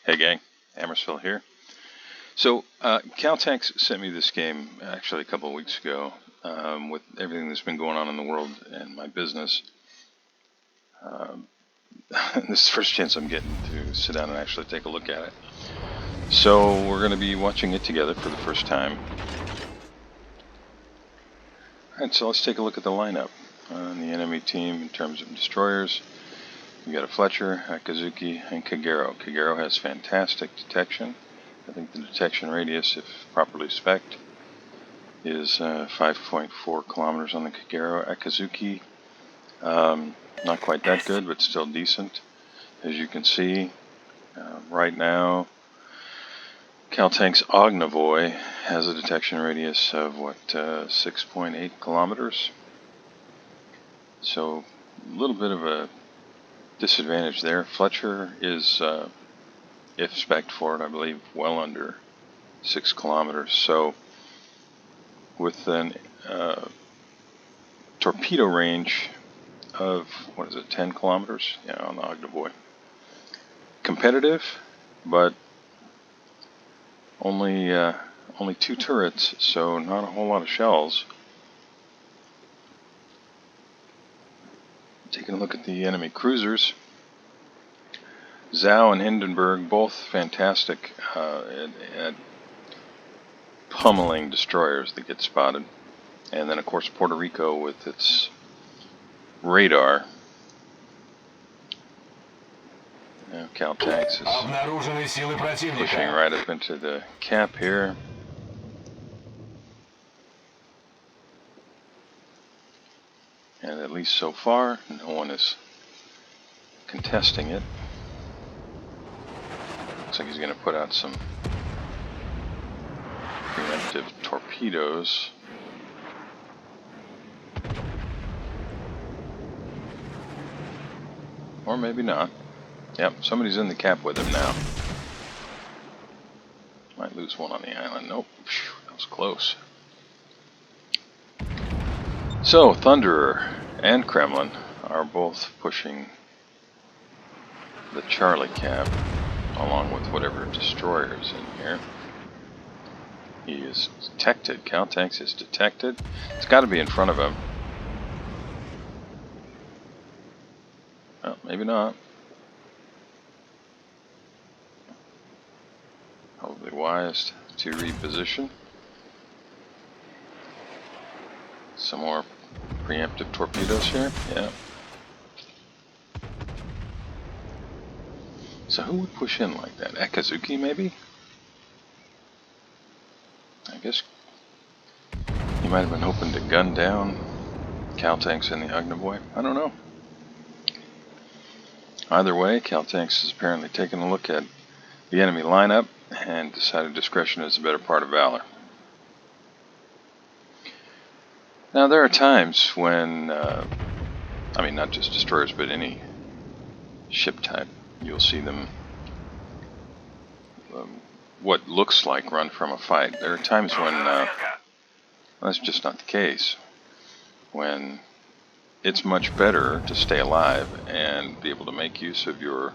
Hey gang, Hammersville here. So Caltex sent me this game actually a couple of weeks ago with everything that's been going on in the world and my business. This is the first chance I'm getting to sit down and actually take a look at it. So we're going to be watching it together for the first time. Alright, so let's take a look at the lineup on the enemy team in terms of destroyers. We've got a Fletcher, Akazuki, and Kagero. Kagero has fantastic detection. I think the detection radius, if properly spec'd, is 5.4 kilometers on the Kagero. Akazuki, not quite that good, but still decent. As you can see, right now, Caltank's Ognevoi has a detection radius of, 6.8 kilometers. So, a little bit of a disadvantage there. Fletcher is, if spec'd for it, I believe, well under 6 kilometers. So, with an torpedo range of, 10 kilometers? Yeah, on the Ognevoi. Competitive, but only 2 turrets, so not a whole lot of shells. Taking a look at the enemy cruisers. Zhao and Hindenburg, both fantastic at pummeling destroyers that get spotted. And then, of course, Puerto Rico with its radar. Now, Caltex is pushing right up into the cap here. And at least so far, no one is contesting it. Looks like he's going to put out some preemptive torpedoes. Or maybe not. Yep, somebody's in the cap with him now. Might lose one on the island. Nope. Phew, that was close. So, Thunderer and Kremlin are both pushing the Charlie cap along with whatever destroyer is in here. He is detected. Caltex is detected. It's got to be in front of him. Well, maybe not. Probably wise to reposition. Some more preemptive torpedoes here. Yeah. So who would push in like that? Akazuki, maybe? I guess he might have been hoping to gun down Caltex and the Ognevoi. I don't know. Either way, Caltex is apparently taking a look at the enemy lineup and decided discretion is a better part of valor. Now, there are times when, not just destroyers, but any ship type, you'll see them, what looks like run from a fight. There are times when that's just not the case. When it's much better to stay alive and be able to make use of your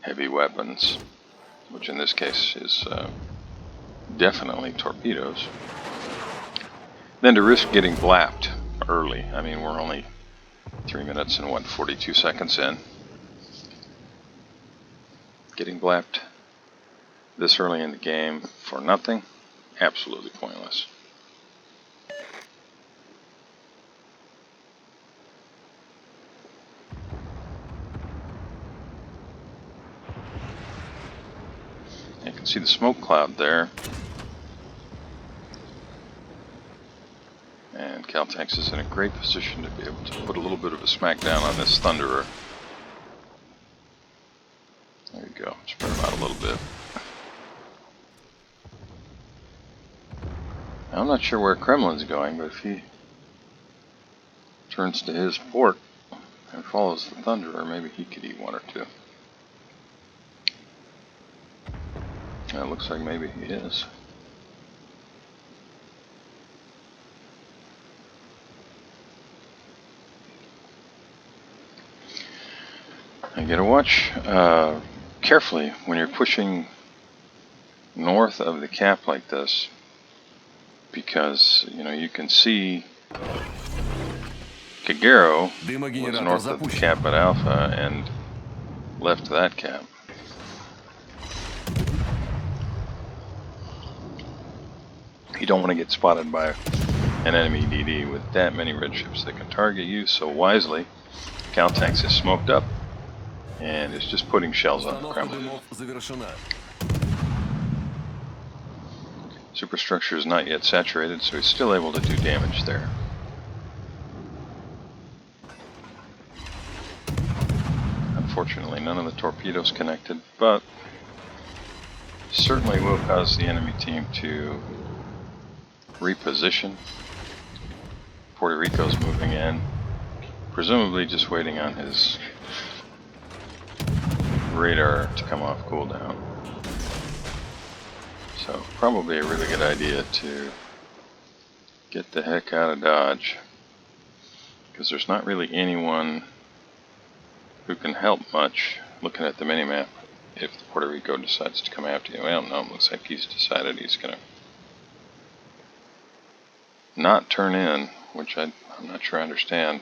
heavy weapons, which in this case is definitely torpedoes, than to risk getting blapped early. I mean, we're only 3 minutes and 42 seconds in. Getting blapped this early in the game for nothing, absolutely pointless. You can see the smoke cloud there. And Caltex is in a great position to be able to put a little bit of a smackdown on this Thunderer. There you go, spread him out a little bit. Now, I'm not sure where Kremlin's going, but if he turns to his port and follows the Thunderer, maybe he could eat 1 or 2. It looks like maybe he is. I gotta watch carefully when you're pushing north of the cap like this, because you can see Kagero was north of the cap at Alpha and left that cap. You don't want to get spotted by an enemy DD with that many red ships that can target you, so wisely, Caltax is smoked up and is just putting shells on the Kremlin. Superstructure is not yet saturated, so he's still able to do damage there. Unfortunately, none of the torpedoes connected, but certainly will cause the enemy team to reposition. Puerto Rico's moving in, presumably just waiting on his radar to come off cooldown. So probably a really good idea to get the heck out of Dodge, because there's not really anyone who can help much looking at the minimap if the Puerto Rico decides to come after you. Well, no, it looks like he's decided he's going to not turn in, which I'm not sure I understand.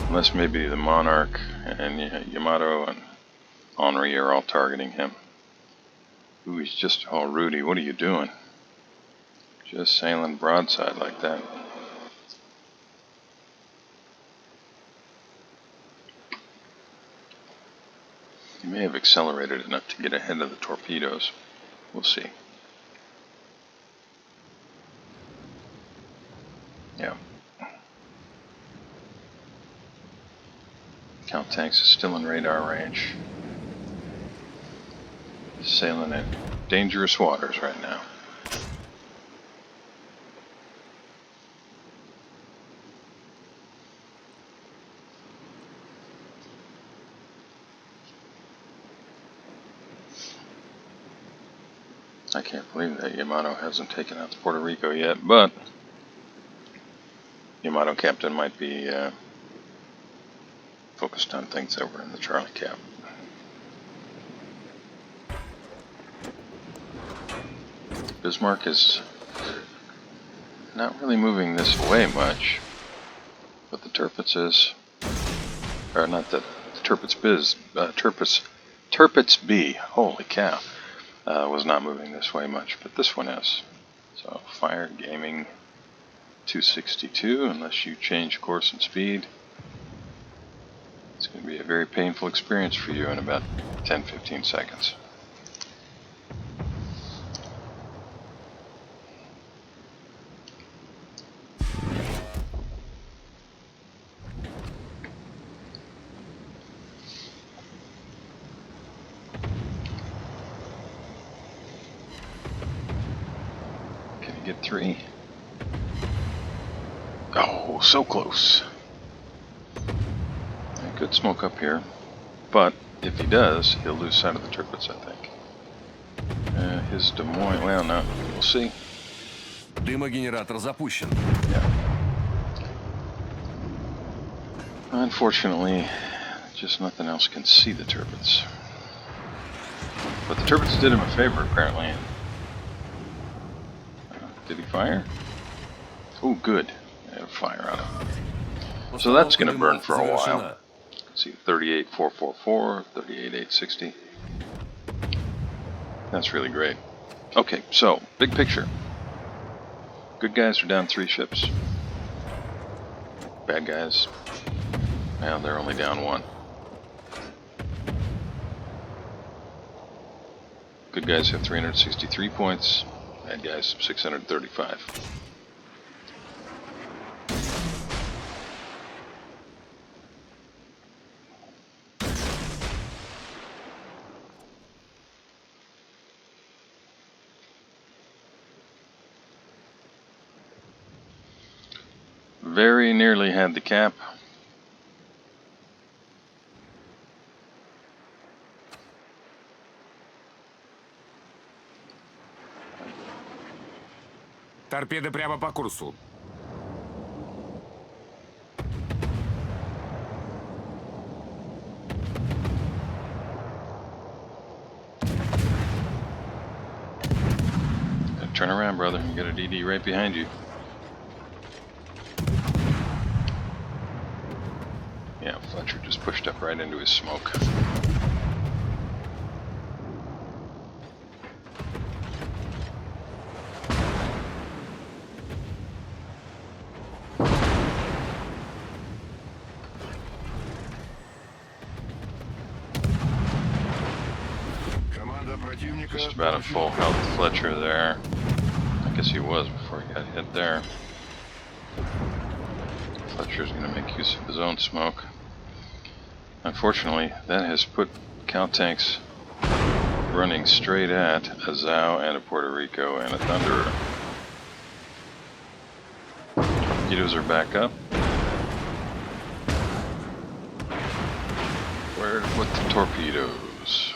Unless maybe the Monarch and Yamato and Henri are all targeting him. Ooh, he's just, oh, Rudy, what are you doing? Just sailing broadside like that. He may have accelerated enough to get ahead of the torpedoes. We'll see. Yeah. Caltax is still in radar range. Sailing in dangerous waters right now. I can't believe that Yamato hasn't taken out the Puerto Rico yet, but Yamato Captain might be focused on things that were in the Charlie Cap. Bismarck is not really moving this way much, but the Tirpitz is, or not the Tirpitz B, holy cow, was not moving this way much, but this one is. So Fire Gaming 262, unless you change course and speed, it's going to be a very painful experience for you in about 10-15 seconds. Can he get 3? Oh, so close. I could smoke up here, but if he does, he'll lose sight of the Tirpitz, I think. His Des Moines, well, no, we'll see. Дымогенератор запущен. Yeah. Unfortunately, just nothing else can see the Tirpitz. But the Tirpitz did him a favor, apparently. Did he fire? Oh, good. Had a fire on him. So that's going to burn for a while. Let's see, 38,444, 38,860. That's really great. Okay, so, big picture. Good guys are down 3 ships. Bad guys, well, they're only down 1. Good guys have 363 points. Bad guys, 635. Very nearly had the cap. Торпеды прямо по курсу. turn around, brother. You got a DD right behind you. Yeah, Fletcher just pushed up right into his smoke. Just about a full health Fletcher there. I guess he was before he got hit there. Fletcher's going to make use of his own smoke. Unfortunately, that has put cow tanks running straight at a Zao and a Puerto Rico and a Thunderer. Torpedoes are back up. Where to put the torpedoes?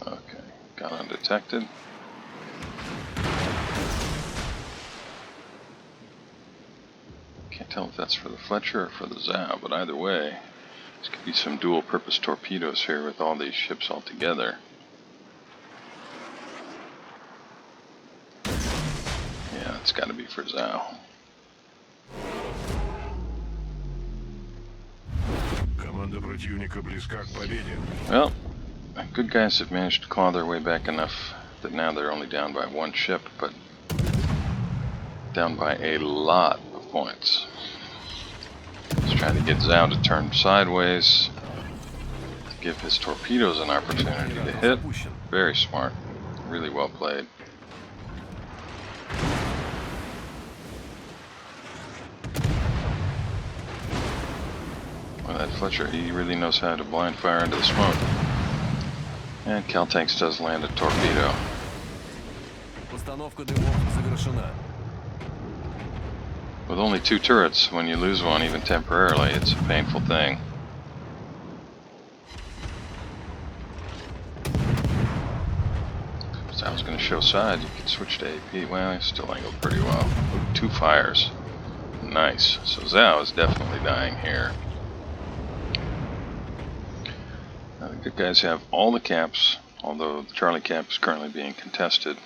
Okay, got undetected. Can't tell if that's for the Fletcher or for the Zao, but either way, this could be some dual purpose torpedoes here with all these ships all together. Yeah, it's got to be for Zao. Well, good guys have managed to claw their way back enough that now they're only down by one ship, but down by a lot of points. He's trying to get Zao to turn sideways, to give his torpedoes an opportunity to hit. Very smart. Really well played. Well, that Fletcher, he really knows how to blind fire into the smoke. And Caltanks does land a torpedo. With only 2 turrets, when you lose one, even temporarily, it's a painful thing. So I was going to show side, you can switch to AP. Well, it's still angled pretty well. Ooh, 2 fires. Nice. So Zao is definitely dying here. Now, the good guys have all the caps, although the Charlie cap is currently being contested.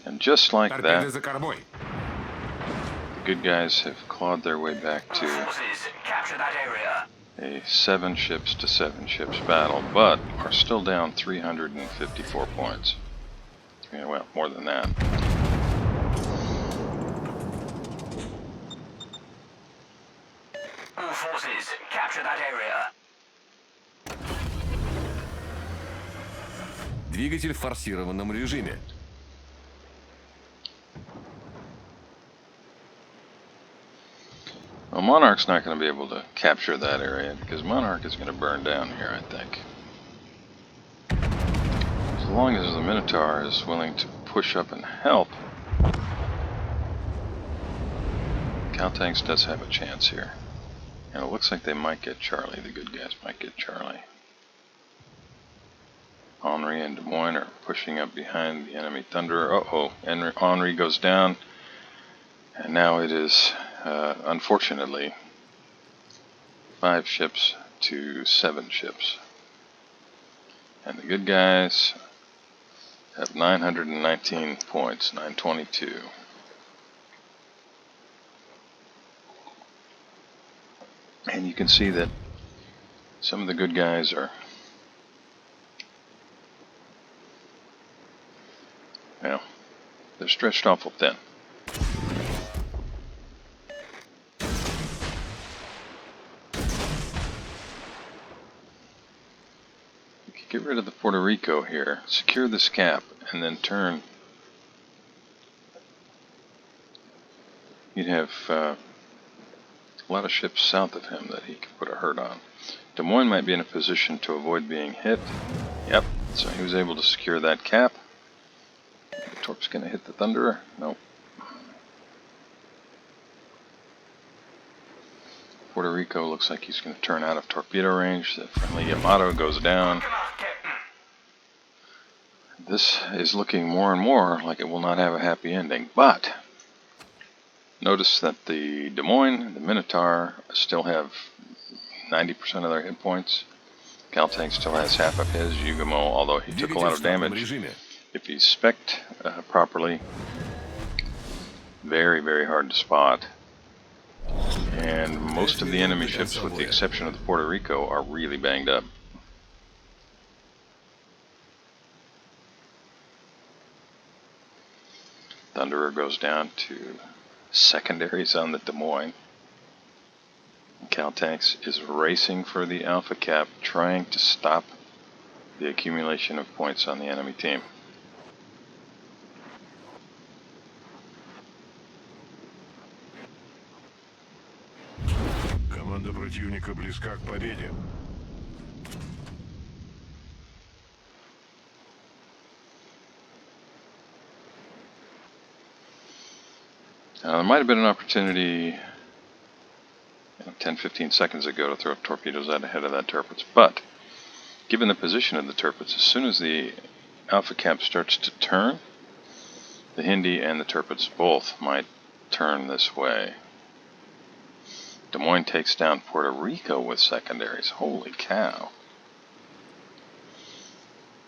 And just like that, the good guys have clawed their way back to a 7 ships to 7 ships battle, but are still down 354 points. Yeah, well, more than that. All forces, capture that area. Двигатель в форсированном режиме. Well, Monarch's not going to be able to capture that area because Monarch is going to burn down here, I think. As long as the Minotaur is willing to push up and help, Caltanks does have a chance here. And it looks like they might get Charlie. The good guys might get Charlie. Henri and Des Moines are pushing up behind the enemy Thunderer. Uh-oh, Henri goes down. And now it is, unfortunately, 5 ships to 7 ships. And the good guys have 919 points, 922. And you can see that some of the good guys are, well, they're stretched awful thin. Get rid of the Puerto Rico here, secure this cap, and then turn. You'd have a lot of ships south of him that he could put a hurt on. Des Moines might be in a position to avoid being hit. Yep, so he was able to secure that cap. The Torp's going to hit the Thunderer. Nope. Puerto Rico looks like he's going to turn out of torpedo range. The friendly Yamato goes down. This is looking more and more like it will not have a happy ending, but notice that the Des Moines and the Minotaur still have 90% of their hit points, Caltank still has half of his. Yugumo, although he took a lot Двигатель в of штатном damage, режиме. if he's spec'd properly, very, very hard to spot. And most of the enemy ships, with the exception of the Puerto Rico, are really banged up. Thunderer goes down to secondaries on the Des Moines. Caltank is racing for the Alpha Cap, trying to stop the accumulation of points on the enemy team. Команда противника близка к победе. There might have been an opportunity 10-15 seconds ago to throw torpedoes out ahead of that Tirpitz, but given the position of the Tirpitz, as soon as the Alpha Cap starts to turn, the Hindi and the Tirpitz both might turn this way. Des Moines takes down Puerto Rico with secondaries. Holy cow.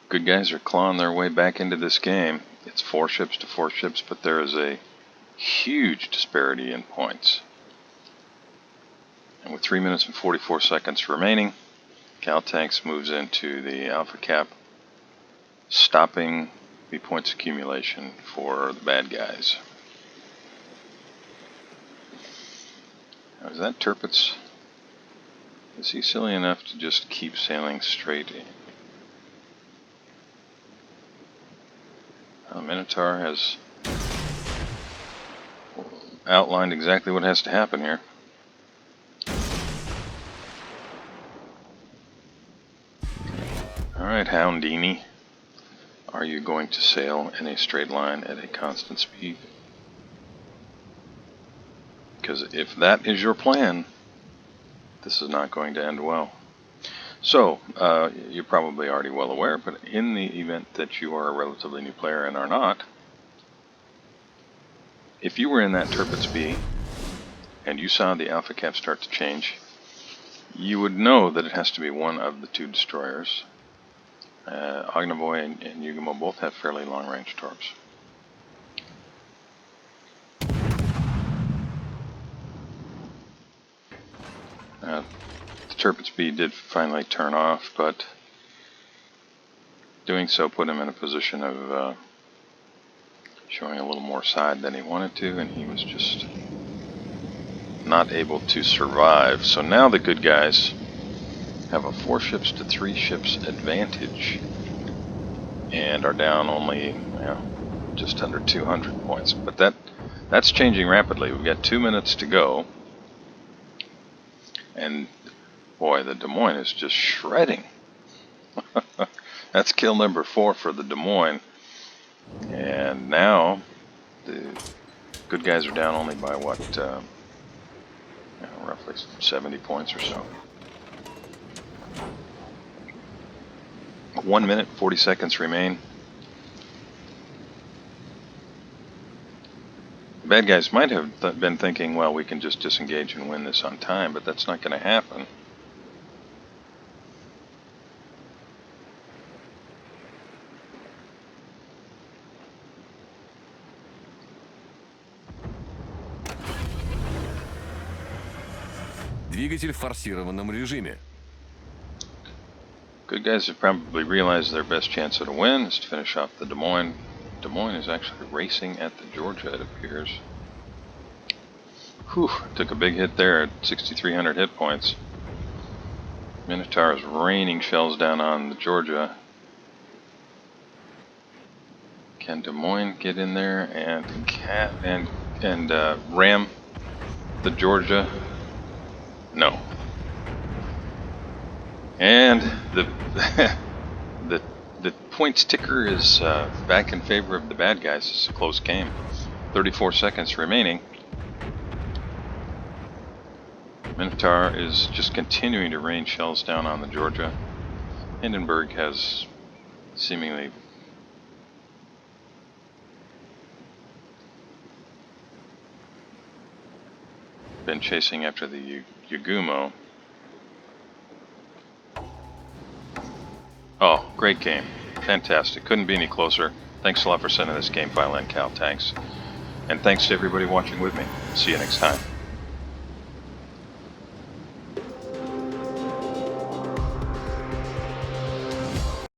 Good guys are clawing their way back into this game. It's 4 ships to 4 ships, but there is a huge disparity in points. And with 3 minutes and 44 seconds remaining, Caltank moves into the Alpha Cap, stopping the points accumulation for the bad guys. Now, is that Tirpitz? Is he silly enough to just keep sailing straight in? Minotaur has outlined exactly what has to happen here. Alright, Houndini. Are you going to sail in a straight line at a constant speed? Because if that is your plan, this is not going to end well. So, you're probably already well aware, but in the event that you are a relatively new player and are not, if you were in that Tirpitz B and you saw the Alpha Cap start to change, you would know that it has to be one of the 2 destroyers. Ognevoi and Yugumo both have fairly long-range torps. The Tirpitz B did finally turn off, but doing so put him in a position of showing a little more side than he wanted to, and he was just not able to survive. So now the good guys have a 4 ships to 3 ships advantage and are down only just under 200 points. But that's changing rapidly. We've got 2 minutes to go, and boy, the Des Moines is just shredding. That's kill number 4 for the Des Moines. And now the good guys are down only by what, roughly 70 points or so. 1 minute, 40 seconds remain. The bad guys might have been thinking, well, we can just disengage and win this on time, but that's not going to happen. Двигатель в форсированном режиме. Good guys have probably realized their best chance at a win is to finish off the Des Moines. Des Moines is actually racing at the Georgia, it appears. Whew, took a big hit there at 6,300 hit points. Minotaur is raining shells down on the Georgia. Can Des Moines get in there and ram the Georgia? No. And the the points ticker is back in favor of the bad guys. It's a close game. 34 seconds remaining. Minotaur is just continuing to rain shells down on the Georgia. Hindenburg has seemingly been chasing after the Yugumo. Oh, great game. Fantastic. Couldn't be any closer. Thanks a lot for sending this game file in, Cal. Thanks. And thanks to everybody watching with me. See you next time.